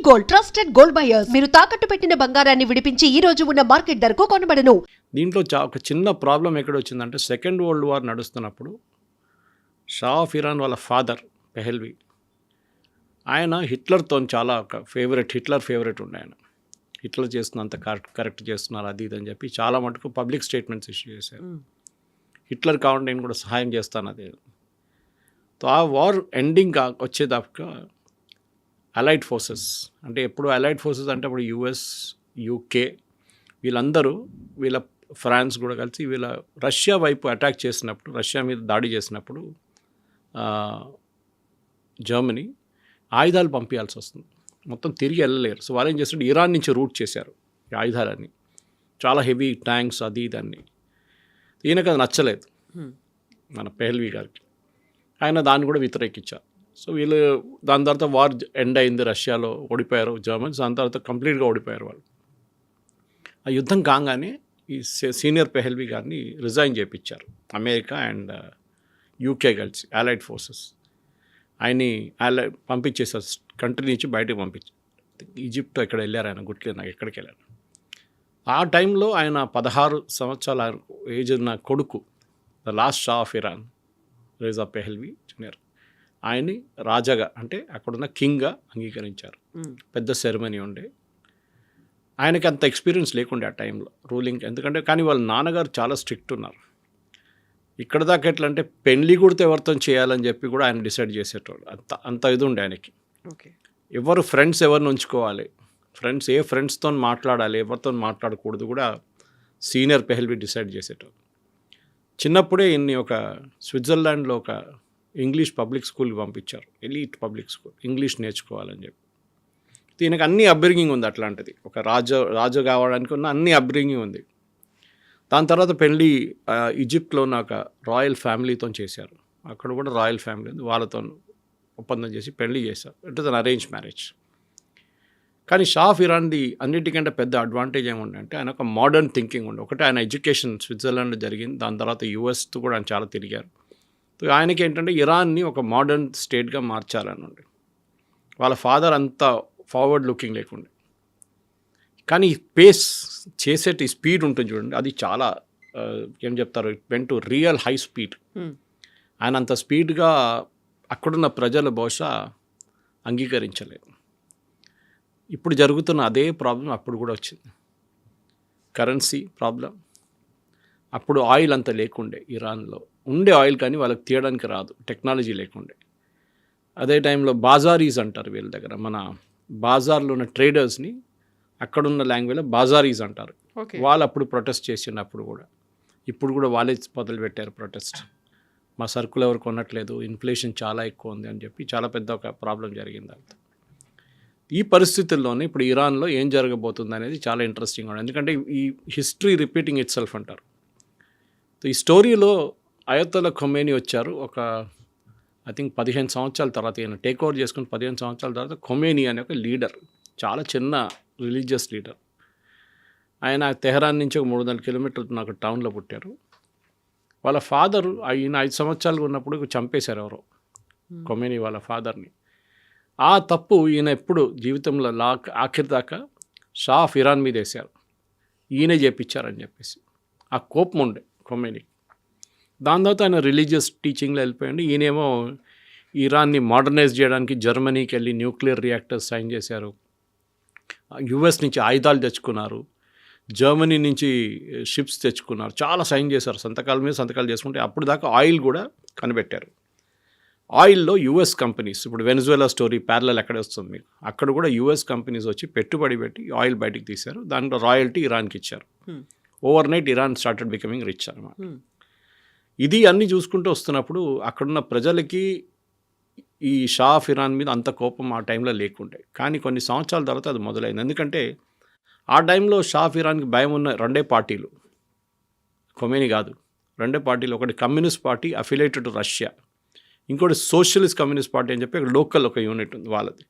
Gold, trusted gold buyers. మీరు తాకట్టు పెట్టిన బంగారాన్ని విడిపించి ఈ రోజు ఉన్న మార్కెట్ ధరకు కొనబడను. దీంట్లో ఒక చిన్న ప్రాబ్లం ఎక్కడ వచ్చిందంటే సెకండ్ వరల్డ్ వార్ నడుస్తున్నప్పుడు షా ఆఫ్ ఇరాన్ వాళ్ళ ఫాదర్ పెహల్వి ఆయన హిట్లర్తో చాలా ఒక హిట్లర్ ఫేవరెట్ ఉండే ఆయన. హిట్లర్ చేస్తున్నంత కరెక్ట్ చేస్తున్నారు అది ఇది అని చెప్పి చాలా మటుకు పబ్లిక్ స్టేట్మెంట్స్ ఇష్యూ చేశారు. హిట్లర్ కావాలంటే నేను కూడా సహాయం చేస్తాను అది. ఆ వార్ ఎండింగ్ వచ్చేదాకా అలైడ్ ఫోర్సెస్ అంటే ఎప్పుడు అలైడ్ ఫోర్సెస్ అంటే అప్పుడు యుఎస్, యూకే వీళ్ళందరూ ఫ్రాన్స్ కూడా కలిసి రష్యా వైపు అటాక్ చేసినప్పుడు, రష్యా మీద దాడి చేసినప్పుడు జర్మనీ ఆయుధాలు పంపించాల్సి వస్తుంది. మొత్తం తిరిగి వెళ్ళలేరు. సో వాళ్ళు ఏం చేస్తుంటే ఇరాన్ నుంచి రూట్ చేశారు ఈ ఆయుధాలన్నీ, చాలా హెవీ ట్యాంక్స్ అది ఇదన్నీ. ఈయనకు అది నచ్చలేదు మన పెహల్వి గారికి. ఆయన దాన్ని కూడా వ్యతిరేకించారు. సో వీళ్ళు దాని తర్వాత వార్ ఎండ్ అయింది, రష్యాలో ఓడిపోయారు జర్మన్స్. దాని తర్వాత కంప్లీట్గా ఓడిపోయారు వాళ్ళు. ఆ యుద్ధం కాగానే ఈ సీనియర్ పెహల్వి గారిని రిజైన్ చేయించారు అమెరికా అండ్ యూకే కలిసి అలైడ్ ఫోర్సెస్. ఆయన్ని పంపించేసారు, కంట్రీ నుంచి బయటకు పంపించారు. ఈజిప్ట్ ఎక్కడ వెళ్ళారు ఆయన, గుర్తులేదు నాకు ఎక్కడికి వెళ్ళారు. ఆ టైంలో ఆయన 16 సంవత్సరాల ఏజ్ ఉన్న కొడుకు the last Shah of Iran Reza Pahlavi junior ఆయన్ని రాజాగా అంటే అక్కడున్న కింగ్గా అంగీకరించారు. పెద్ద సెరమనీ ఉండే. ఆయనకి అంత ఎక్స్పీరియన్స్ లేకుండే ఆ టైంలో రూలింగ్, ఎందుకంటే కానీ వాళ్ళ నాన్నగారు చాలా స్ట్రిక్ట్ ఉన్నారు. ఇక్కడ దాకా ఎట్లా అంటే పెళ్లి కూడా ఎవరితో చేయాలని చెప్పి కూడా ఆయన డిసైడ్ చేసేటోడు. అంత ఇది ఉండే ఆయనకి. ఎవరు ఫ్రెండ్స్ ఎవరిని ఉంచుకోవాలి, ఏ ఫ్రెండ్స్తో మాట్లాడాలి, ఎవరితో మాట్లాడకూడదు కూడా సీనియర్ పెహల్వి డిసైడ్ చేసేటోడు. చిన్నప్పుడే ఇన్ని ఒక స్విట్జర్లాండ్లో ఒక ఇంగ్లీష్ పబ్లిక్ స్కూల్కి పంపించారు, ఎలీట్ పబ్లిక్ స్కూల్, ఇంగ్లీష్ నేర్చుకోవాలని చెప్పి. దీనికి అన్ని అప్బ్రింగింగ్ ఉంది అట్లాంటిది. ఒక రాజు కావడానికి ఉన్న అన్ని అప్బ్రింగింగ్ ఉంది. దాని తర్వాత పెళ్ళి ఈజిప్ట్లో ఉన్న ఒక రాయల్ ఫ్యామిలీతో చేశారు. అక్కడ కూడా రాయల్ ఫ్యామిలీ ఉంది, వాళ్ళతో ఒప్పందం చేసి పెళ్లి చేశారు. It is an arrange marriage. కానీ షా ఆఫ్ ఇరాన్ది అన్నిటికంటే పెద్ద అడ్వాంటేజ్ ఏముందంటే ఆయన ఒక మోడర్న్ థింకింగ్ ఉండే. ఒకటి ఆయన ఎడ్యుకేషన్ స్విట్జర్లాండ్లో జరిగింది, దాని తర్వాత యూఎస్తో కూడా ఆయన చాలా తిరిగారు. ఆయనకి ఏంటంటే ఇరాన్ని ఒక మోడర్న్ స్టేట్గా మార్చాలని ఉండే. వాళ్ళ ఫాదర్ అంత ఫార్వర్డ్ లుకింగ్ లేకుండే. కానీ పేస్ చేసేటి స్పీడ్ ఉంటుంది చూడండి, అది చాలా ఏం చెప్తారు, it went to real high speed. ఆయన అంత స్పీడ్గా అక్కడున్న ప్రజలు బహుశా అంగీకరించలేదు. ఇప్పుడు జరుగుతున్న అదే ప్రాబ్లం అప్పుడు కూడా వచ్చింది, కరెన్సీ ప్రాబ్లం. అప్పుడు ఆయిల్ అంత లేకుండే, ఇరాన్లో ఉండే ఆయిల్ కానీ వాళ్ళకి తీయడానికి రాదు, టెక్నాలజీ లేకుండే. అదే టైంలో బాజారీస్ అంటారు వీళ్ళ దగ్గర, మన బాజార్లో ఉన్న ట్రేడర్స్ని అక్కడున్న లాంగ్వేజ్లో బాజారీస్ అంటారు. వాళ్ళు అప్పుడు ప్రొటెస్ట్ చేసినప్పుడు కూడా, ఇప్పుడు కూడా వాళ్ళే మొదలు పెట్టారు ప్రొటెస్ట్. మా సరుకులు ఎవరు కొనట్లేదు, ఇన్ఫ్లేషన్ చాలా ఎక్కువ ఉంది అని చెప్పి చాలా పెద్ద ఒక ప్రాబ్లం జరిగింది. అంత ఈ పరిస్థితుల్లోనే ఇప్పుడు ఇరాన్లో ఏం జరగబోతుంది అనేది చాలా ఇంట్రెస్టింగ్ ఉంది. ఎందుకంటే ఈ హిస్టరీ రిపీటింగ్ ఇట్ సెల్ఫ్ అంటారు. ఈ స్టోరీలో అయతొల్లా ఖొమేనీ వచ్చారు ఒక ఐ థింక్ 15 సంవత్సరాల తర్వాత. ఈయన టేక్ ఓవర్ చేసుకుని 15 సంవత్సరాల తర్వాత ఖొమేనీ అనే ఒక లీడర్, చాలా చిన్న రిలీజియస్ లీడర్. ఆయన తెహరాన్ నుంచి ఒక 300 కిలోమీటర్లు ఒక టౌన్లో పుట్టారు. వాళ్ళ ఫాదరు ఈయన 5 సంవత్సరాలు ఉన్నప్పుడు చంపేశారు ఎవరో, ఖొమేనీ వాళ్ళ ఫాదర్ని. ఆ తప్పు ఈయన ఎప్పుడు జీవితంలో ఆఖరి దాకా షా ఆఫ్ ఇరాన్ మీద వేశారు, ఈయనే చేపించారని చెప్పేసి. ఆ కోపం ఉండే ఖొమేనీ. దాని తర్వాత ఆయన రిలీజియస్ టీచింగ్లో వెళ్ళిపోయింది. ఈయనేమో ఇరాన్ని మోడర్నైజ్ చేయడానికి జర్మనీకి వెళ్ళి న్యూక్లియర్ రియాక్టర్స్ సైన్ చేశారు, యుఎస్ నుంచి ఆయుధాలు తెచ్చుకున్నారు, జర్మనీ నుంచి షిప్స్ తెచ్చుకున్నారు, చాలా సైన్ చేశారు, సంతకాల మీద సంతకాలు చేసుకుంటే. అప్పుడు దాకా ఆయిల్ కూడా కనిపెట్టారు. ఆయిల్లో యుఎస్ కంపెనీస్, ఇప్పుడు వెనిజువేలా స్టోరీ ప్యారలల్ ఎక్కడ వస్తుంది మీకు, అక్కడ కూడా యుఎస్ కంపెనీస్ వచ్చి పెట్టుబడి పెట్టి ఆయిల్ బయటికి తీశారు. దాంట్లో రాయల్టీ ఇరాన్కి ఇచ్చారు. Over night Iran started becoming rich అనమాట. ఇది అన్నీ చూసుకుంటూ వస్తున్నప్పుడు అక్కడున్న ప్రజలకి ఈ షా ఆఫ్ ఇరాన్ మీద అంత కోపం ఆ టైంలో లేకుండే. కానీ కొన్ని సంవత్సరాల తర్వాత అది మొదలైంది. ఎందుకంటే ఆ టైంలో షా ఆఫ్ ఇరాన్కి భయం ఉన్న రెండే పార్టీలు, ఖొమేనీ కాదు, రెండే పార్టీలు. ఒకటి communist party affiliated to Russia, ఇంకోటి సోషలిస్ట్ కమ్యూనిస్ట్ పార్టీ అని చెప్పి లోకల్ ఒక యూనిట్ ఉంది వాళ్ళది.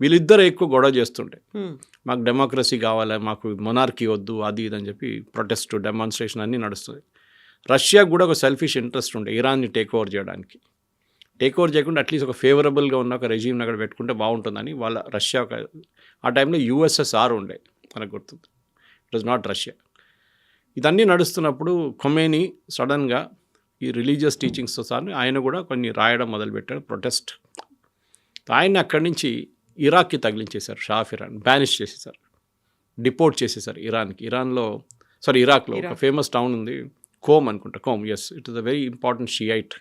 వీళ్ళిద్దరు ఎక్కువ గొడవ చేస్తుండే, మాకు డెమోక్రసీ కావాలి, మాకు మొనార్కీ వద్దు, అది ఇది అని చెప్పి ప్రొటెస్ట్ డెమాన్స్ట్రేషన్ అన్నీ నడుస్తుంది. రష్యాకు కూడా ఒక సెల్ఫిష్ ఇంట్రెస్ట్ ఉండే ఇరాన్ని టేక్ ఓవర్ చేయడానికి. టేక్ ఓవర్ చేయకుండా అట్లీస్ట్ ఒక ఫేవరబుల్గా ఉన్న ఒక రెజీమ్ని అక్కడ పెట్టుకుంటే బాగుంటుందని రష్యా ఒక ఆ టైంలో యుఎస్ఎస్ఆర్ ఉండే, మనకు గుర్తుంది. It was not Russia. ఇదన్నీ నడుస్తున్నప్పుడు ఖొమేనీ సడన్గా ఈ రిలీజియస్ టీచింగ్స్తో సార్ ఆయన కూడా కొన్ని రాయడం మొదలుపెట్టాడు, ప్రొటెస్ట్. ఆయన్ని అక్కడి నుంచి ఇరాక్కి తగిలించేశారు. షా ఆఫ్ ఇరాన్ బ్యానిష్ చేసేసారు, డిపోర్ట్ చేసేసారు ఇరాక్లో ఒక ఫేమస్ టౌన్ ఉంది, కోమ్ అనుకుంటా, Qom. Yes, it is a very important Shiite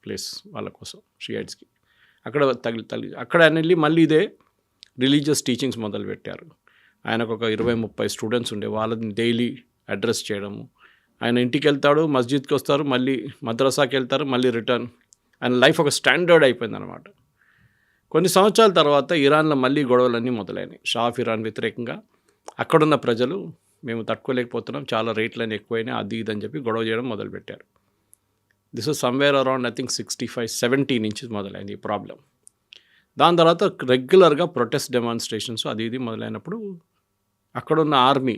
place వాళ్ళ కోసం, షియైట్స్కి. అక్కడ అక్కడ ఆయన వెళ్ళి మళ్ళీ ఇదే రిలీజియస్ టీచింగ్స్ మొదలుపెట్టారు. ఆయనకు ఒక 20-30 స్టూడెంట్స్ ఉండే, వాళ్ళని డైలీ అడ్రస్ చేయడము. ఆయన ఇంటికి వెళ్తాడు, మస్జిద్కి వస్తారు, మళ్ళీ మద్రసాకి వెళ్తారు, మళ్ళీ రిటర్న్. ఆయన లైఫ్ ఒక స్టాండర్డ్ అయిపోయింది అనమాట. కొన్ని సంవత్సరాల తర్వాత ఇరాన్లో మళ్ళీ గొడవలన్నీ మొదలైనవి. షా ఆఫ్ ఇరాన్ వ్యతిరేకంగా అక్కడున్న ప్రజలు మేము తట్టుకోలేకపోతున్నాం, చాలా రేట్లన్నీ ఎక్కువైనాయి, అది ఇది అని చెప్పి గొడవ చేయడం మొదలుపెట్టారు. This was somewhere around I think 65-70 నుంచి మొదలైంది ఈ ప్రాబ్లం. దాని తర్వాత రెగ్యులర్గా ప్రొటెస్ట్ డెమాన్స్ట్రేషన్స్ అది ఇది మొదలైనప్పుడు అక్కడున్న ఆర్మీ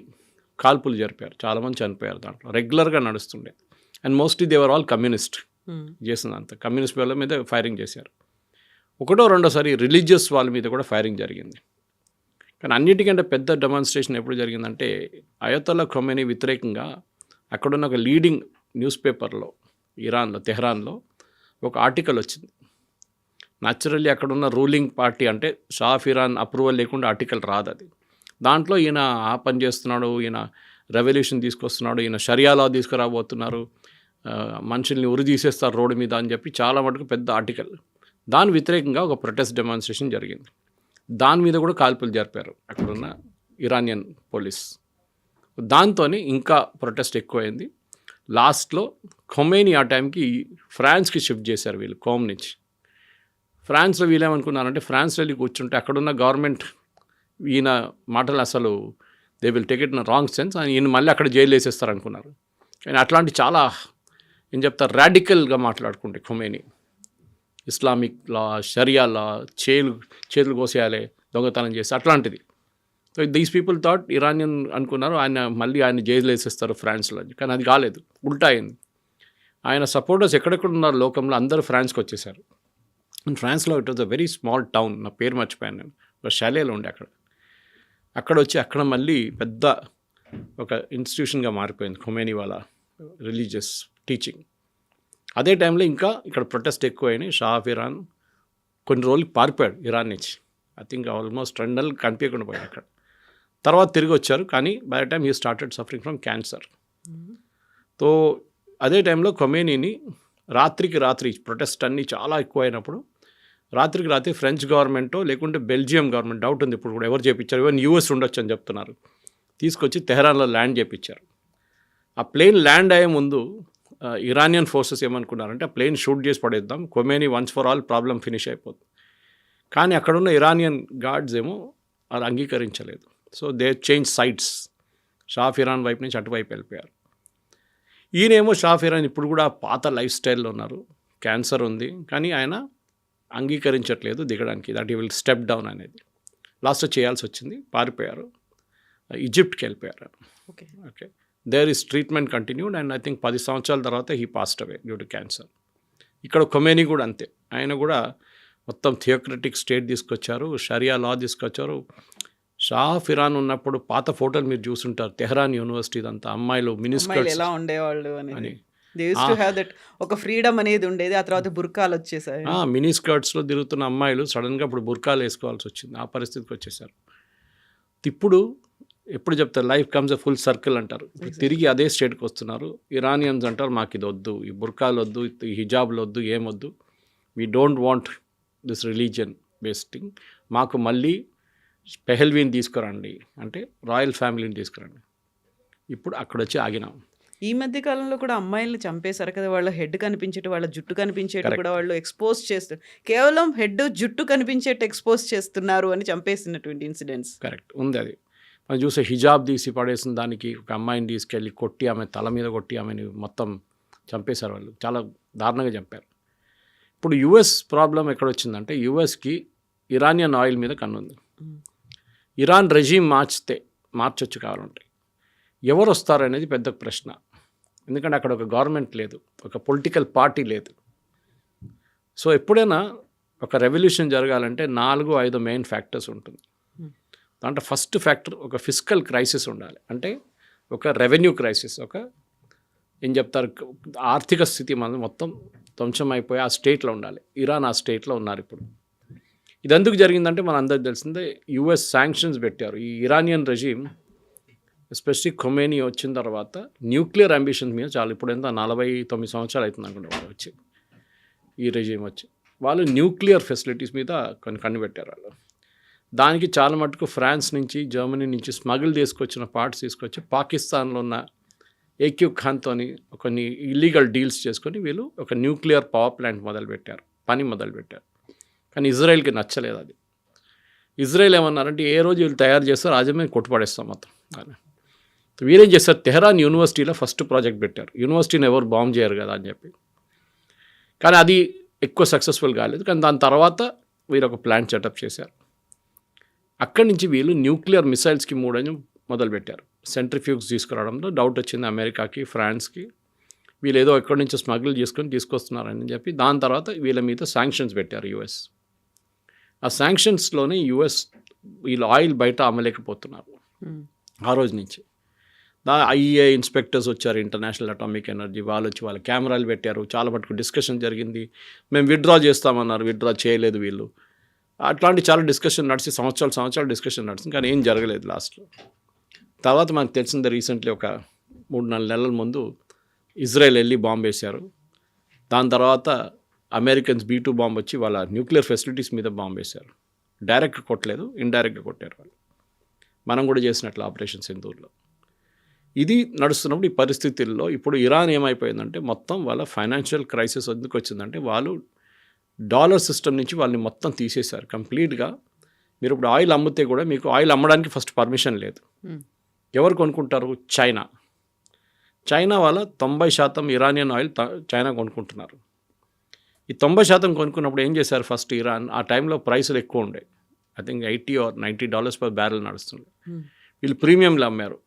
కాల్పులు జరిపారు, చాలామంది చనిపోయారు. దాంట్లో రెగ్యులర్గా నడుస్తుండే. And mostly there all communist చేసినంత కమ్యూనిస్ట్ వాళ్ళ మీద ఫైరింగ్ చేశారు. ఒకటో రెండోసారి రిలీజియస్ వాళ్ళ మీద కూడా ఫైరింగ్ జరిగింది. కానీ అన్నిటికంటే పెద్ద డెమాన్స్ట్రేషన్ ఎప్పుడు జరిగిందంటే అయతొల్లా ఖొమేనీ వ్యతిరేకంగా అక్కడున్న ఒక లీడింగ్ న్యూస్ పేపర్లో ఇరాన్లో, తెహ్రాన్లో ఒక ఆర్టికల్ వచ్చింది. న్యాచురల్లీ అక్కడున్న రూలింగ్ పార్టీ అంటే షా ఆఫ్ ఇరాన్ అప్రూవల్ లేకుండా ఆర్టికల్ రాదు అది. దాంట్లో ఈయన ఆ పని చేస్తున్నాడు, ఈయన రెవల్యూషన్ తీసుకొస్తున్నాడు, ఈయన షరియా లా తీసుకురాబోతున్నారు, మనుషుల్ని ఉరి తీసేస్తారు రోడ్డు మీద అని చెప్పి చాలా మటుకు పెద్ద ఆర్టికల్. దాని వ్యతిరేకంగా ఒక ప్రొటెస్ట్ డెమాన్స్ట్రేషన్ జరిగింది. దాని మీద కూడా కాల్పులు జరిపారు అక్కడున్న ఇరానియన్ పోలీస్. దాంతో ఇంకా ప్రొటెస్ట్ ఎక్కువైంది. లాస్ట్లో ఖొమేనీ ఆ టైంకి ఫ్రాన్స్కి షిఫ్ట్ చేశారు వీళ్ళు, కోమ్ నుంచి. ఫ్రాన్స్లో వీళ్ళేమనుకున్నారంటే ఫ్రాన్స్ వెళ్ళి కూర్చుంటే అక్కడున్న గవర్నమెంట్ ఈయన మాటలు అసలు they will take it in wrong sense, ఈయన మళ్ళీ అక్కడ జైలు వేసేస్తారు అనుకున్నారు. కానీ అట్లాంటి చాలా ఏం చెప్తారు రాడికల్గా మాట్లాడుకుంటే ఖొమేనీ, ఇస్లామిక్ లా, షరియా లా, చేతులు కోసేయాలి దొంగతనం చేసి అట్లాంటిది. So these people thought Iranian అనుకున్నారు ఆయన జైలు వేసేస్తారు ఫ్రాన్స్లో. కానీ అది కాలేదు, ఉల్టా అయింది. ఆయన సపోర్టర్స్ ఎక్కడెక్కడ ఉన్నారు లోకంలో అందరూ ఫ్రాన్స్కి వచ్చేసారు. ఫ్రాన్స్లో it was a very small town, నా పేరు మర్చిపోయాను నేను, ఒక షాలేలో ఉండే అక్కడ వచ్చి అక్కడ మళ్ళీ పెద్ద ఒక ఇన్స్టిట్యూషన్గా మారిపోయింది ఖొమేనీ వాళ్ళ రిలీజియస్ టీచింగ్. అదే టైంలో ఇంకా ఇక్కడ ప్రొటెస్ట్ ఎక్కువైనాయి. షా ఆఫ్ ఇరాన్ కొన్ని రోజులు పారిపోయాడు ఇరాన్ నుంచి. ఐ థింక్ ఆల్మోస్ట్ 2 నెలలు కనిపించకుండా పోయాడు అక్కడ. తర్వాత తిరిగి వచ్చారు, కానీ by the time he started suffering from cancer. So అదే టైంలో ఖొమేనీని రాత్రికి రాత్రి ప్రొటెస్ట్ అన్నీ చాలా ఎక్కువైనప్పుడు రాత్రికి రాత్రి ఫ్రెంచ్ గవర్నమెంటో లేకుంటే బెల్జియం గవర్నమెంట్, డౌట్ ఉంది ఇప్పుడు కూడా ఎవరు చేయించారు, ఈవెన్ యూఎస్ ఉండొచ్చు అని చెప్తున్నారు, తీసుకొచ్చి తెహరాన్లో ల్యాండ్ చేయించారు. ఆ ప్లేన్ ల్యాండ్ అయ్యే ముందు ఇరానియన్ ఫోర్సెస్ ఏమనుకున్నారంటే ఆ ప్లేన్ షూట్ చేసి పడేద్దాం, Khomeini once for all problem finish అయిపోతుంది. కానీ అక్కడున్న ఇరానియన్ గార్డ్స్ ఏమో అది అంగీకరించలేదు. So they change sides, Shah of Iran వైపు నుంచి అటువైపు వెళ్ళిపోయారు. ఈయనేమో షా ఆఫ్ ఇరాన్ ఇప్పుడు కూడా పాత లైఫ్ స్టైల్లో ఉన్నారు, క్యాన్సర్ ఉంది, కానీ ఆయన అంగీకరించట్లేదు దిగడానికి, that he will step down అనేది. లాస్ట్లో చేయాల్సి వచ్చింది, పారిపోయారు, ఈజిప్ట్కి వెళ్ళిపోయారు. Okay, there is treatment continued and I think 10 సంవత్సరాల తర్వాత he passed away due to cancer. ఇక్కడ ఖొమేనీ కూడా అంతే, ఆయన కూడా మొత్తం థియోక్రటిక్ స్టేట్ తీసుకొచ్చారు, షరియా లా తీసుకొచ్చారు. షా ఆఫ్ ఇరాన్ ఉన్నప్పుడు పాత ఫోటోలు మీరు చూసుంటారు, తెహ్రాన్ యూనివర్సిటీ అంతా అమ్మాయిలు మినిస్కర్ట్స్ ఎలా ఉండేవాళ్ళు అని. They used to have that ఒక ఫ్రీడమ్ అనేది ఉండేది, ఆ తర్వాత బుర్కాలు వచ్చేసాయి. మినీ స్కర్ట్స్లో తిరుగుతున్న అమ్మాయిలు సడన్గా ఇప్పుడు బుర్కాలు వేసుకోవాల్సి వచ్చింది, ఆ పరిస్థితికి వచ్చేసారు. ఇప్పుడు ఎప్పుడు చెప్తారు life comes a full circle అంటారు. ఇప్పుడు తిరిగి అదే స్టేట్కి వస్తున్నారు. ఇరానియన్స్ అంటారు మాకు ఇది వద్దు, ఈ బుర్కాలు వద్దు, ఈ హిజాబ్లు వద్దు, ఏమొద్దు, we don't want this religion based thing, మాకు మళ్ళీ పెహల్వీని తీసుకురండి అంటే రాయల్ ఫ్యామిలీని తీసుకురండి. ఇప్పుడు అక్కడ వచ్చి ఆగినాం. ఈ మధ్య కాలంలో కూడా అమ్మాయిల్ని చంపేశారు కదా, వాళ్ళ హెడ్ కనిపించేటి, వాళ్ళ జుట్టు కనిపించేటి కూడా వాళ్ళు ఎక్స్పోజ్ చేస్తారు. కేవలం హెడ్ జుట్టు కనిపించేట్టు ఎక్స్పోజ్ చేస్తున్నారు అని చంపేసినటువంటి ఇన్సిడెంట్స్ కరెక్ట్ ఉంది. అది మనం చూసే హిజాబ్ తీసి పడేసిన దానికి ఒక అమ్మాయిని తీసుకెళ్ళి కొట్టి ఆమె తల మీద కొట్టి ఆమెని మొత్తం చంపేశారు. వాళ్ళు చాలా దారుణంగా చంపారు. ఇప్పుడు యుఎస్ ప్రాబ్లం ఎక్కడొచ్చిందంటే యుఎస్కి ఇరానియన్ ఆయిల్ మీద కన్నుంది. ఇరాన్ రెజీమ్ మార్చొచ్చు కావాలంటే ఎవరు వస్తారనేది పెద్ద ప్రశ్న. ఎందుకంటే అక్కడ ఒక గవర్నమెంట్ లేదు, ఒక పొలిటికల్ పార్టీ లేదు. సో ఎప్పుడైనా ఒక రెవల్యూషన్ జరగాలంటే 4-5 మెయిన్ ఫ్యాక్టర్స్ ఉంటుంది. దాంట్లో ఫస్ట్ ఫ్యాక్టర్ ఒక ఫిజికల్ క్రైసిస్ ఉండాలి. అంటే ఒక రెవెన్యూ క్రైసిస్, ఒక ఏం చెప్తారు, ఆర్థిక స్థితి మనం మొత్తం ధ్వంసం అయిపోయి ఆ స్టేట్లో ఉండాలి. ఇరాన్ ఆ స్టేట్లో ఉన్నారు ఇప్పుడు. ఇది ఎందుకు జరిగిందంటే మన అందరికి తెలిసిందే, యుఎస్ శాంక్షన్స్ పెట్టారు. ఈ ఇరానియన్ రెజీమ్ ఎస్పెషలీ ఖొమేనీ వచ్చిన తర్వాత న్యూక్లియర్ అంబిషన్స్ మీద చాలా, ఇప్పుడు ఎంత 49 సంవత్సరాలు అవుతుంది అనుకుంటే వాళ్ళు వచ్చి, ఈ రెజీమ్ వచ్చి వాళ్ళు న్యూక్లియర్ ఫెసిలిటీస్ మీద కొన్ని కనిపెట్టారు వాళ్ళు. దానికి చాలా మటుకు ఫ్రాన్స్ నుంచి, జర్మనీ నుంచి స్మగుల్ తీసుకొచ్చిన పార్ట్స్ తీసుకొచ్చి పాకిస్తాన్లో ఉన్న ఏక్యూ ఖాన్తోని కొన్ని ఇల్లీగల్ డీల్స్ చేసుకొని వీళ్ళు ఒక న్యూక్లియర్ పవర్ ప్లాంట్ మొదలుపెట్టారు. కానీ ఇజ్రాయెల్కి నచ్చలేదు అది. ఇజ్రాయెల్ ఏమన్నారంటే ఏ రోజు వీళ్ళు తయారు చేస్తారో రాజ్యం మీద కొట్టుపడేస్తాం మొత్తం. వీరేం చేస్తారు, తెహరాన్ యూనివర్సిటీలో ఫస్ట్ ప్రాజెక్ట్ పెట్టారు. యూనివర్సిటీని ఎవరు బాంబ్ చేయరు కదా అని చెప్పి. కానీ అది ఎక్కువ సక్సెస్ఫుల్ కాలేదు. కానీ దాని తర్వాత వీరు ఒక ప్లాంట్ సెటప్ చేశారు. అక్కడి నుంచి వీళ్ళు న్యూక్లియర్ మిసైల్స్కి మొదలుపెట్టారు. సెంట్రిఫ్యూగ్స్ తీసుకురావడంలో డౌట్ వచ్చింది అమెరికాకి, ఫ్రాన్స్కి. వీళ్ళు ఏదో ఎక్కడి నుంచో స్మగుల్ తీసుకొస్తున్నారని చెప్పి దాని తర్వాత వీళ్ళ మీద శాంక్షన్స్ పెట్టారు యుఎస్. ఆ శాంక్షన్స్లోనే యుఎస్ వీళ్ళు ఆయిల్ బయట అమ్మలేకపోతున్నారు ఆ రోజు నుంచి. ఐఏ ఇన్స్పెక్టర్స్ వచ్చారు, ఇంటర్నేషనల్ అటామిక్ ఎనర్జీ వాళ్ళు వచ్చి వాళ్ళ కెమెరాలు పెట్టారు. చాలా మటుకు డిస్కషన్ జరిగింది. మేము విత్డ్రా చేస్తామన్నారు, విత్డ్రా చేయలేదు వీళ్ళు. అట్లాంటి చాలా డిస్కషన్ నడిచి సంవత్సరాలు డిస్కషన్ నడిచింది. కానీ ఏం జరగలేదు లాస్ట్లో. తర్వాత మనకు తెలిసింది రీసెంట్లీ ఒక 3-4 నెలల ముందు ఇజ్రాయెల్ వెళ్ళి బాంబు వేశారు. దాని తర్వాత అమెరికన్స్ B2 బాంబు వచ్చి వాళ్ళ న్యూక్లియర్ ఫెసిలిటీస్ మీద బాంబు వేశారు. డైరెక్ట్గా కొట్టలేదు, ఇండైరెక్ట్గా కొట్టారు వాళ్ళు. మనం కూడా చేసినట్లు ఆపరేషన్ సింధూర్లో. ఇది నడుస్తున్నప్పుడు ఈ పరిస్థితుల్లో ఇప్పుడు ఇరాన్ ఏమైపోయిందంటే మొత్తం వాళ్ళ ఫైనాన్షియల్ క్రైసిస్ ఎందుకు వచ్చిందంటే వాళ్ళు డాలర్ సిస్టమ్ నుంచి వాళ్ళని మొత్తం తీసేశారు కంప్లీట్గా. మీరు ఇప్పుడు ఆయిల్ అమ్మితే కూడా మీకు ఆయిల్ అమ్మడానికి ఫస్ట్ పర్మిషన్ లేదు. ఎవరు కొనుక్కుంటారు? చైనా వాళ్ళ 90% ఇరానియన్ ఆయిల్ చైనా కొనుక్కుంటున్నారు. ఈ 90% కొనుక్కున్నప్పుడు ఏం చేశారు ఫస్ట్ ఇరాన్, ఆ టైంలో ప్రైసులు ఎక్కువ ఉండే, I think $80 or $90 per barrel నడుస్తుంది. వీళ్ళు ప్రీమియంలు అమ్మారు.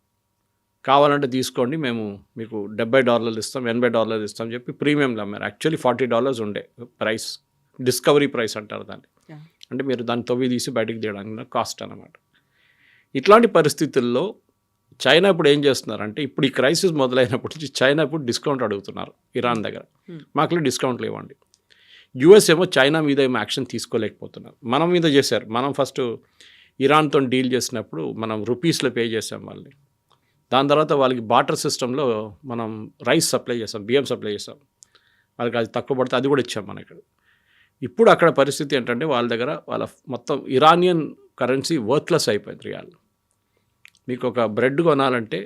కావాలంటే తీసుకోండి, మేము మీకు $70 ఇస్తాం, $80 ఇస్తాం చెప్పి ప్రీమియంలు అమ్మారు. యాక్చువల్లీ $40 ఉండే ప్రైస్, డిస్కవరీ ప్రైస్ అంటారు దాన్ని. అంటే మీరు దాన్ని తవ్వి తీసి బయటకు తీయడానికి కాస్ట్ అన్నమాట. ఇట్లాంటి పరిస్థితుల్లో చైనా ఇప్పుడు ఏం చేస్తున్నారంటే, ఇప్పుడు ఈ క్రైసిస్ మొదలైనప్పటి నుంచి చైనా ఇప్పుడు డిస్కౌంట్ అడుగుతున్నారు ఇరాన్ దగ్గర. మాకు డిస్కౌంట్లు ఇవ్వండి. యుఎస్ ఏమో చైనా మీద ఏమో యాక్షన్ తీసుకోలేకపోతున్నారు. మనం మీద చేశారు. మనం ఫస్ట్ ఇరాన్తో డీల్ చేసినప్పుడు మనం రూపీస్లో పే చేసాం వాళ్ళని. దాని తర్వాత వాళ్ళకి బాటర్ సిస్టంలో మనం రైస్ సప్లై చేసాం, బియ్యం సప్లై చేసాం. వాళ్ళకి అది తక్కువ పడితే అది కూడా ఇచ్చాం మన ఇక్కడ. ఇప్పుడు అక్కడ పరిస్థితి ఏంటంటే వాళ్ళ దగ్గర వాళ్ళ మొత్తం ఇరానియన్ కరెన్సీ వర్త్లెస్ అయిపోయింది రియాల్. మీకు ఒక బ్రెడ్ కొనాలంటే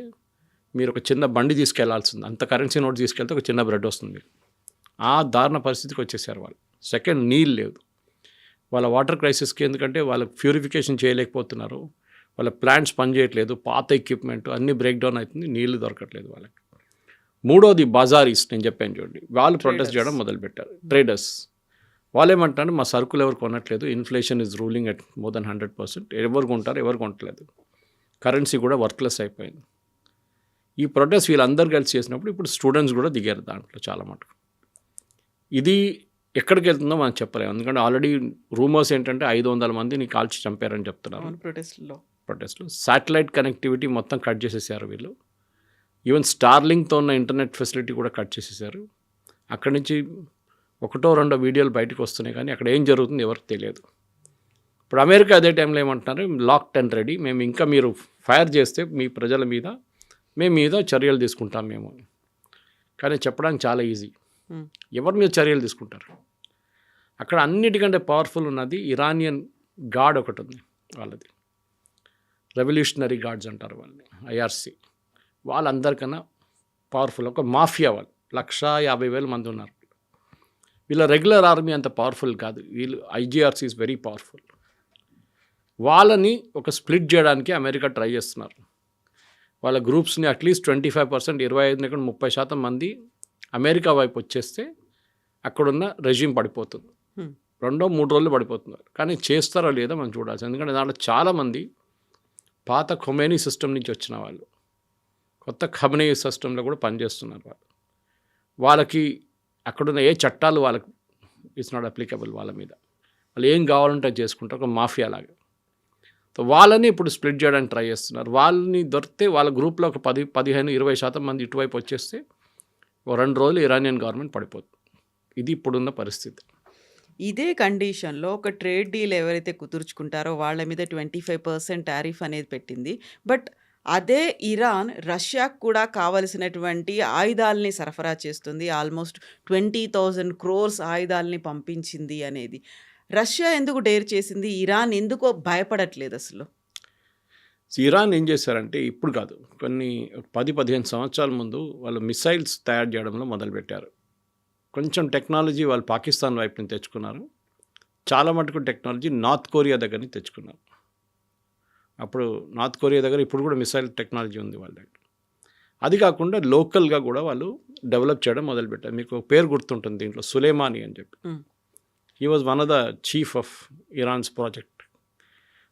మీరు ఒక చిన్న బండి తీసుకెళ్లాల్సింది, అంత కరెన్సీ నోట్ తీసుకెళ్తే ఒక చిన్న బ్రెడ్ వస్తుంది. ఆ దారుణ పరిస్థితికి వచ్చేసారు వాళ్ళు. సెకండ్, నీళ్ళు లేదు వాళ్ళ వాటర్ క్రైసిస్కి. ఎందుకంటే వాళ్ళకి ప్యూరిఫికేషన్ చేయలేకపోతున్నారు, వాళ్ళ ప్లాంట్స్ పనిచేయట్లేదు, పాత ఎక్విప్మెంట్ అన్నీ బ్రేక్ డౌన్ అవుతుంది, నీళ్లు దొరకట్లేదు వాళ్ళకి. మూడోది బజారీస్, నేను చెప్పాను చూడండి, వాళ్ళు ప్రొటెస్ట్ చేయడం మొదలుపెట్టారు. ట్రేడర్స్ వాళ్ళు ఏమంటారు, మా సరుకులు ఎవరు కొనట్లేదు, inflation is ruling at more than 100%, ఎవరు కొంటారు, ఎవరు కొనట్లేదు, కరెన్సీ కూడా వర్క్లెస్ అయిపోయింది. ఈ ప్రొటెస్ట్ వీళ్ళందరూ కలిసి చేసినప్పుడు ఇప్పుడు స్టూడెంట్స్ కూడా దిగారు దాంట్లో చాలా మటుకు. ఇది ఎక్కడికి వెళ్తుందో మనం చెప్పలేము. ఎందుకంటే ఆల్రెడీ రూమర్స్ ఏంటంటే 500 మందిని కాల్చి చంపారని చెప్తున్నారు ప్రొటెస్ట్లో. శాటిలైట్ కనెక్టివిటీ మొత్తం కట్ చేసేసారు వీళ్ళు. ఈవెన్ స్టార్లింగ్తో ఉన్న ఇంటర్నెట్ ఫెసిలిటీ కూడా కట్ చేసేసారు. అక్కడి నుంచి 1-2 వీడియోలు బయటకు వస్తున్నాయి, కానీ అక్కడ ఏం జరుగుతుంది ఎవరికి తెలియదు. ఇప్పుడు అమెరికా అదే టైంలో ఏమంటున్నారు, లాక్డ్ అండ్ రెడీ, మేము ఇంకా మీరు ఫైర్ చేస్తే మీ ప్రజల మీద మేము మీద చర్యలు తీసుకుంటాం మేము. కానీ చెప్పడానికి చాలా ఈజీ. ఎవరి మీద చర్యలు తీసుకుంటారు? అక్కడ అన్నిటికంటే పవర్ఫుల్ ఉన్నది ఇరానియన్ గార్డ్ ఒకటి ఉంది వాళ్ళది, రెవల్యూషనరీ గార్డ్స్ అంటారు వాళ్ళని, IRC. వాళ్ళందరికన్నా పవర్ఫుల్ ఒక మాఫియా. వాళ్ళు 150,000 మంది ఉన్నారు. వీళ్ళ రెగ్యులర్ ఆర్మీ అంత పవర్ఫుల్ కాదు, వీళ్ళు IGRC ఈజ్ వెరీ పవర్ఫుల్. వాళ్ళని ఒక స్ప్లిట్ చేయడానికి అమెరికా ట్రై చేస్తున్నారు. వాళ్ళ గ్రూప్స్ని అట్లీస్ట్ 25%, 25-30% మంది అమెరికా వైపు వచ్చేస్తే అక్కడున్న రెజ్యూమ్ పడిపోతుంది. 2-3 రోజులు పడిపోతున్నారు. కానీ చేస్తారో లేదో మనం చూడాల్సి. ఎందుకంటే దాంట్లో చాలామంది పాత ఖొమేనీ సిస్టమ్ నుంచి వచ్చిన వాళ్ళు, కొత్త ఖమేనీ సిస్టంలో కూడా పనిచేస్తున్నారు వాళ్ళు. వాళ్ళకి అక్కడున్న ఏ చట్టాలు వాళ్ళకి ఇట్స్ నాట్ అప్లికబుల్ వాళ్ళ మీద. వాళ్ళు ఏం కావాలంటే చేసుకుంటారు, ఒక మాఫియా లాగా. సో వాళ్ళని ఇప్పుడు స్ప్లిట్ చేయడానికి ట్రై చేస్తున్నారు. వాళ్ళని దొరికితే వాళ్ళ గ్రూప్లో ఒక 10-15-20% మంది ఇటువైపు వచ్చేస్తే ఓ 2 రోజులు ఇరానియన్ గవర్నమెంట్ పడిపోతుంది. ఇది ఇప్పుడున్న పరిస్థితి. ఇదే కండిషన్‌లో ఒక ట్రేడ్ డీల్ ఎవరైతే కుదుర్చుకుంటారో వాళ్ళ మీద 25% టారిఫ్ అనేది పెట్టింది. బట్ అదే ఇరాన్ రష్యాకు కూడా కావాల్సినటువంటి ఆయుధాలని సరఫరా చేస్తుంది. ఆల్మోస్ట్ 20,000 క్రోర్స్ ఆయుధాలని పంపించింది అనేది. రష్యా ఎందుకు డేర్ చేసింది? ఇరాన్ ఎందుకో భయపడట్లేదు అసలు? ఇరాన్ ఏం చేశారంటే ఇప్పుడు కాదు, కొన్ని 10-15 సంవత్సరాల ముందు వాళ్ళు మిసైల్స్ తయారు చేయడంలో మొదలుపెట్టారు. కొంచెం టెక్నాలజీ వాళ్ళు పాకిస్తాన్ వైపు నుంచి తెచ్చుకున్నారు. చాలా మటుకు టెక్నాలజీ నార్త్ కొరియా దగ్గర నుంచి తెచ్చుకున్నారు. అప్పుడు నార్త్ కొరియా దగ్గర ఇప్పుడు కూడా మిసైల్ టెక్నాలజీ ఉంది వాళ్ళ దగ్గర. అది కాకుండా లోకల్గా కూడా వాళ్ళు డెవలప్ చేయడం మొదలుపెట్టారు. మీకు ఒక పేరు గుర్తుంటుంది దీంట్లో, సులేమానీ అని చెప్పి. He was one of the chief of Iran's project.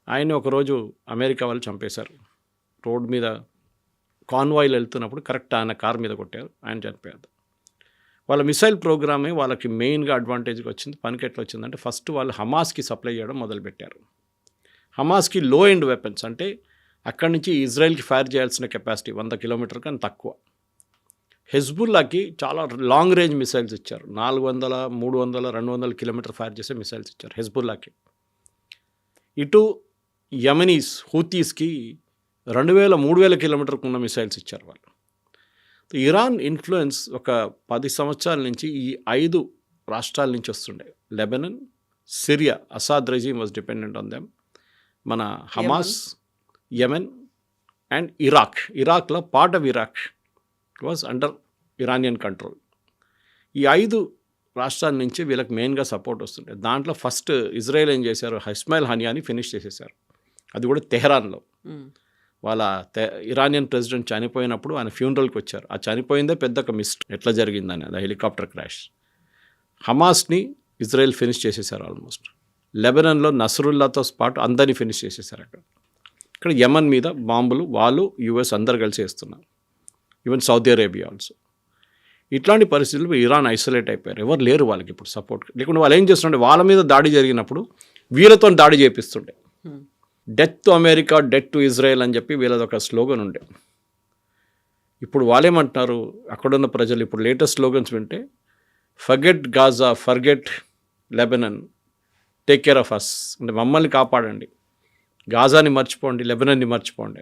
ఆయన ఒకరోజు అమెరికా వాళ్ళు చంపేశారు. రోడ్ మీద కాన్వాయిలు వెళ్తున్నప్పుడు కరెక్ట్ ఆయన కార్ మీద కొట్టారు, ఆయన చనిపోయారు. వాళ్ళ మిసైల్ ప్రోగ్రామే వాళ్ళకి మెయిన్గా అడ్వాంటేజ్గా వచ్చింది. పనికి ఎట్లా వచ్చిందంటే ఫస్ట్ వాళ్ళు హమాస్కి సప్లై చేయడం మొదలుపెట్టారు. హమాస్కి లో ఎండ్ వెపన్స్, అంటే అక్కడి నుంచి ఇజ్రాయెల్కి ఫైర్ చేయాల్సిన కెపాసిటీ 100 కిలోమీటర్ కన్నా తక్కువ. హెజ్బుల్లాకి చాలా లాంగ్ రేంజ్ మిసైల్స్ ఇచ్చారు. 400, 300, 200 కిలోమీటర్ ఫైర్ చేసే మిసైల్స్ ఇచ్చారు హెజ్బుల్లాకి. ఇటు యమనీస్ హూతీస్కి 2000, 3000 కిలోమీటర్కు ఉన్న మిసైల్స్ ఇచ్చారు వాళ్ళు. ఇరాన్ ఇన్ఫ్లుయెన్స్ ఒక 10 సంవత్సరాల నుంచి ఈ 5 రాష్ట్రాల నుంచి వస్తుండే. Lebanon, Syria, Assad regime was dependent on them. మన హమాస్, యెమెన్ అండ్ ఇరాక్లో part of Iraq was under Iranian control. ఈ 5 రాష్ట్రాల నుంచి వీళ్ళకి మెయిన్గా సపోర్ట్ వస్తుండే. దాంట్లో ఫస్ట్ ఇజ్రాయెల్ ఏం చేశారు, ఇస్మాయిల్ హనియాని ఫినిష్ చేసేసారు. అది కూడా తెహరాన్లో. వాళ్ళ ఇరానియన్ ప్రెసిడెంట్ చనిపోయినప్పుడు ఆయన ఫ్యూనరల్కి వచ్చారు. ఆ చనిపోయిందే పెద్ద ఒక మిస్ట్, ఎట్లా జరిగిందని, అది హెలికాప్టర్ క్రాష్. హమాస్ని ఇజ్రాయెల్ ఫినిష్ చేసేసారు ఆల్మోస్ట్. లెబనన్లో నసరుల్లాతో పాటు అందరినీ ఫినిష్ చేసేసారు అక్కడ. ఇక్కడ యెమెన్ మీద బాంబులు వాళ్ళు యుఎస్ అందరు కలిసి వేస్తున్నారు, ఈవెన్ సౌదీ అరేబియా ఆల్సో. ఇట్లాంటి పరిస్థితుల్లో ఇరాన్ ఐసోలేట్ అయిపోయారు. ఎవరు లేరు వాళ్ళకి ఇప్పుడు సపోర్ట్. లేకుంటే వాళ్ళు ఏం చేస్తుంటే వాళ్ళ మీద దాడి జరిగినప్పుడు వీళ్ళతో దాడి చేపిస్తుండే. Death to America, death to Israel అని చెప్పి వీళ్ళది ఒక స్లోగన్ ఉండే. ఇప్పుడు వాళ్ళేమంటున్నారు అక్కడున్న ప్రజలు, ఇప్పుడు లేటెస్ట్ స్లోగన్స్ వింటే, forget Gaza, forget Lebanon, take care of us, అంటే మమ్మల్ని కాపాడండి, గాజాని మర్చిపోండి, లెబనన్ని మర్చిపోండి.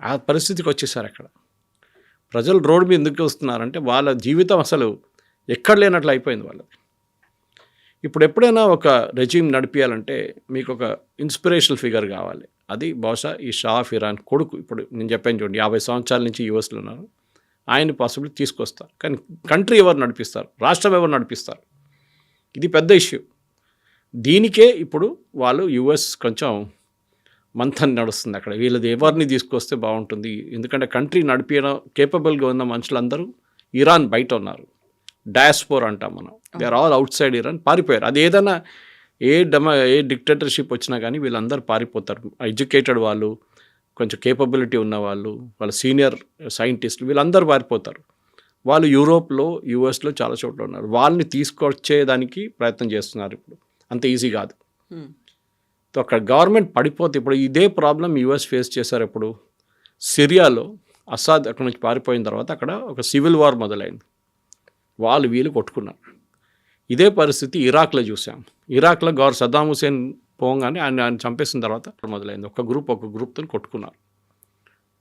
ఆ పరిస్థితికి వచ్చేసారు అక్కడ. ప్రజలు రోడ్డు మీద ఎందుకు వస్తున్నారంటే వాళ్ళ జీవితం అసలు ఎక్కడ లేనట్లు అయిపోయింది వాళ్ళది. ఇప్పుడు ఎప్పుడైనా ఒక రెజీమ్ నడిపించాలంటే మీకు ఒక ఇన్స్పిరేషనల్ ఫిగర్ కావాలి. అది బహుశా ఈ షా ఆఫ్ ఇరాన్ కొడుకు. ఇప్పుడు నేను చెప్పాను చూడండి, 50 సంవత్సరాల నుంచి యూఎస్లో ఉన్నారు. ఆయన పాసిబిలిటీ తీసుకొస్తారు. కానీ కంట్రీ ఎవరు నడిపిస్తారు, రాష్ట్రం ఎవరు నడిపిస్తారు, ఇది పెద్ద ఇష్యూ. దీనికే ఇప్పుడు వాళ్ళు యుఎస్ కొంచెం మంథన్ నడుస్తుంది అక్కడ. వీళ్ళది ఎవరిని తీసుకొస్తే బాగుంటుంది, ఎందుకంటే కంట్రీ నడిపించడం కేపబుల్గా ఉన్న మనుషులందరూ ఇరాన్ బయట ఉన్నారు. డయాస్పోర్ అంటాం మనం. They are all outside Iran, పారిపోయారు. అది ఏదైనా ఏ డిక్టేటర్షిప్ వచ్చినా కానీ వీళ్ళందరూ పారిపోతారు. ఎడ్యుకేటెడ్ వాళ్ళు, కొంచెం కేపబిలిటీ ఉన్న వాళ్ళు, వాళ్ళ సీనియర్ సైంటిస్టులు, వీళ్ళందరూ పారిపోతారు. వాళ్ళు యూరోప్లో, యూఎస్లో చాలా చోట్ల ఉన్నారు. వాళ్ళని తీసుకొచ్చేదానికి ప్రయత్నం చేస్తున్నారు. ఇప్పుడు అంత ఈజీ కాదు. సో అక్కడ గవర్నమెంట్ పడిపోతే, ఇప్పుడు ఇదే ప్రాబ్లం యూఎస్ ఫేస్ చేశారు. ఇప్పుడు సిరియాలో అసాద్ అక్కడ నుంచి పారిపోయిన తర్వాత అక్కడ ఒక సివిల్ వార్ మొదలైంది. వీళ్ళు కొట్టుకున్నారు. ఇదే పరిస్థితి ఇరాక్లో చూసాం. ఇరాక్లో సద్దాం హుసేన్ పోగానే ఆయన చంపేసిన తర్వాత మొదలైంది. ఒక గ్రూప్తో కొట్టుకున్నారు.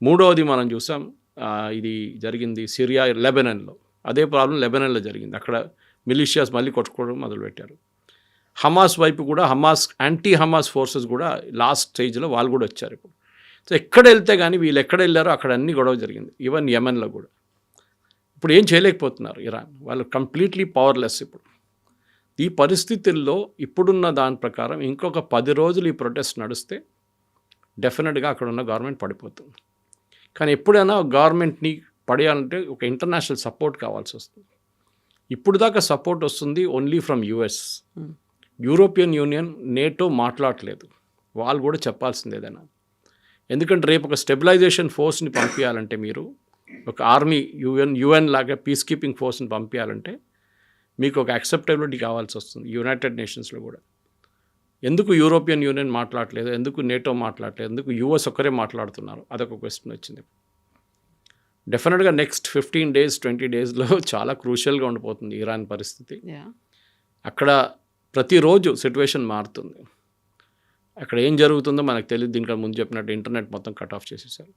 మూడవది మనం చూసాం, ఇది జరిగింది సిరియా, లెబనన్లో. అదే ప్రాబ్లం లెబనన్లో జరిగింది. అక్కడ మిలిషియాస్ మళ్ళీ కొట్టుకోవడం మొదలుపెట్టారు. హమాస్ వైపు కూడా యాంటీ హమాస్ ఫోర్సెస్ కూడా లాస్ట్ స్టేజ్లో వాళ్ళు కూడా వచ్చారు ఇప్పుడు. సో ఎక్కడ వెళ్తే కానీ వీళ్ళు ఎక్కడ వెళ్ళారో అక్కడ అన్ని గొడవ జరిగింది. ఈవెన్ యెమెన్లో కూడా. ఇప్పుడు ఏం చేయలేకపోతున్నారు ఇరాన్, వాళ్ళు కంప్లీట్లీ పవర్లెస్. ఇప్పుడు ఈ పరిస్థితుల్లో ఇప్పుడున్న దాని ప్రకారం ఇంకొక 10 రోజులు ఈ ప్రొటెస్ట్ నడిస్తే డెఫినెట్గా అక్కడ ఉన్న గవర్నమెంట్ పడిపోతుంది. కానీ ఎప్పుడైనా గవర్నమెంట్ని పడేయాలంటే ఒక ఇంటర్నేషనల్ సపోర్ట్ కావాల్సి వస్తుంది. ఇప్పుడు దాకా సపోర్ట్ వస్తుంది only from US. European union, NATO మాట్లాడలేదు. వాళ్ళు కూడా చెప్పాల్సింది ఏదైనా. ఎందుకంటే రేపు ఒక స్టెబిలైజేషన్ ఫోర్స్ని పంపించాలంటే, మీరు ఒక ఆర్మీ, యుఎన్ లాగా పీస్ కీపింగ్ ఫోర్స్ని పంపించాలంటే మీకు ఒక యాక్సెప్టబిలిటీ కావాల్సి వస్తుంది యునైటెడ్ నేషన్స్లో కూడా. ఎందుకు యూరోపియన్ యూనియన్ మాట్లాడలేదు, ఎందుకు నేటో మాట్లాడలేదు, ఎందుకు యూఎస్ ఒక్కరే మాట్లాడుతున్నారు, అదొక క్వశ్చన్ వచ్చింది. డెఫినెట్గా నెక్స్ట్ 15 days 20 daysలో చాలా క్రూషియల్గా ఉండిపోతుంది ఇరాన్ పరిస్థితి. అక్కడ ప్రతిరోజు సిచ్యువేషన్ మారుతుంది. అక్కడ ఏం జరుగుతుందో మనకు తెలియదు. దీనికన్నా ముందు చెప్పినట్టు ఇంటర్నెట్ మొత్తం కట్ ఆఫ్ చేసేసారు.